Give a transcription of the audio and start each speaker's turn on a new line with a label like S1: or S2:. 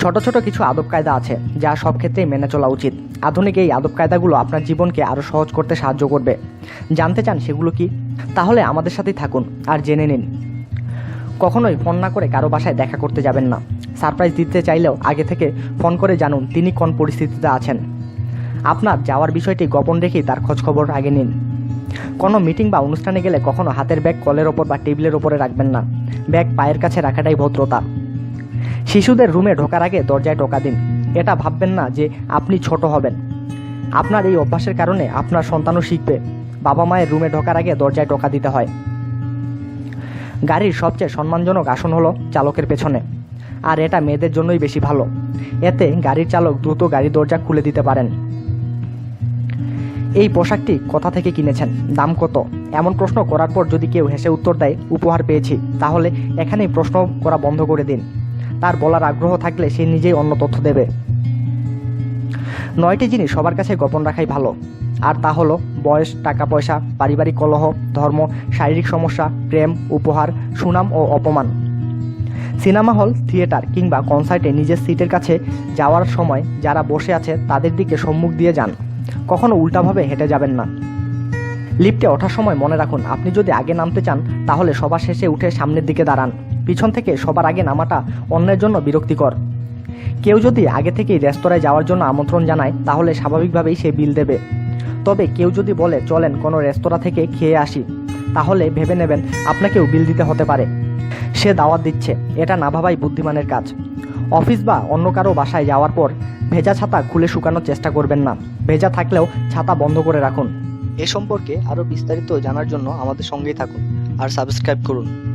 S1: ছোট ছোট কিছু আদব কায়দা আছে যা সব ক্ষেত্রেই মেনে চলা উচিত। আধুনিক এই আদব কায়দাগুলো আপনার জীবনকে আরও সহজ করতে সাহায্য করবে। জানতে চান সেগুলো কি? তাহলে আমাদের সাথেই থাকুন আর জেনে নিন। কখনোই ফোন না করে কারো বাসায় দেখা করতে যাবেন না। সারপ্রাইজ দিতে চাইলেও আগে থেকে ফোন করে জানুন তিনি কোন পরিস্থিতিতে আছেন। আপনার যাওয়ার বিষয়টি গোপন রেখেই তার খোঁজখবর আগে নিন। কোনো মিটিং বা অনুষ্ঠানে গেলে কখনো হাতের ব্যাগ কলের ওপর বা টেবিলের ওপরে রাখবেন না। ব্যাগ পায়ের কাছে রাখাটাই ভদ্রতা। শিশুদের রুমে ঢোকার আগে দরজায় টোকা দিন। এটা ভাববেন না যে আপনি ছোট হবেন। আপনার এই অভ্যাসের কারণে আপনার সন্তানও শিখবে বাবা মায়ের রুমে ঢোকার আগে দরজায় টোকা দিতে হয়। গাড়ির সবচেয়ে সম্মানজনক আসন হলো চালকের পেছনে, আর এটা মেয়েদের জন্যই বেশি ভালো। এতে গাড়ির চালক দ্রুত গাড়ির দরজা খুলে দিতে পারেন। এই পোশাকটি কোথা থেকে কিনেছেন, দাম কত, এমন প্রশ্ন করার পর যদি কেউ হেসে উত্তর দেয় উপহার পেয়েছি, তাহলে এখানেই প্রশ্ন করা বন্ধ করে দিন। তার বলার আগ্রহ থাকলে সে নিজেই অন্য তথ্য দেবে। 9টি জিনিস সবার কাছে গোপন রাখাই ভালো, আর তা হলো বয়স, টাকা পয়সা, পারিবারিক কলহ, ধর্ম, শারীরিক সমস্যা, প্রেম, উপহার, সুনাম ও অপমান। সিনেমা হল, থিয়েটার কিংবা কনসার্টে নিজের সিটের কাছে যাওয়ার সময় যারা বসে আছে তাদের দিকে সম্মুখ দিয়ে যান। কখনো উল্টাভাবে হেঁটে যাবেন না। লিফটে ওঠার সময় মনে রাখুন আপনি যদি আগে নামতে চান তাহলে সবার শেষে উঠে সামনের দিকে দাঁড়ান। পিছন থেকে সবার আগে নামাটা অন্যের জন্য বিরক্তিকর। কেউ যদি আগে থেকেই রেস্তোরাঁয় যাওয়ার জন্য আমন্ত্রণ জানায় তাহলে স্বাভাবিকভাবেই সে বিল দেবে। তবে কেউ যদি বলে চলেন কোনো রেস্তোরাঁ থেকে খেয়ে আসি, তাহলে ভেবে নেবেন আপনাকেও বিল দিতে হতে পারে। সে দাওয়াত দিচ্ছে, এটা না ভাবাই বুদ্ধিমানের কাজ। অফিস বা অন্য কারো বাসায় যাওয়ার পর ভেজা ছাতা খুলে শুকানোর চেষ্টা করবেন না। ভেজা থাকলেও ছাতা বন্ধ করে রাখুন। এ সম্পর্কে আরও বিস্তারিত জানার জন্য আমাদের সঙ্গেই থাকুন আর সাবস্ক্রাইব করুন।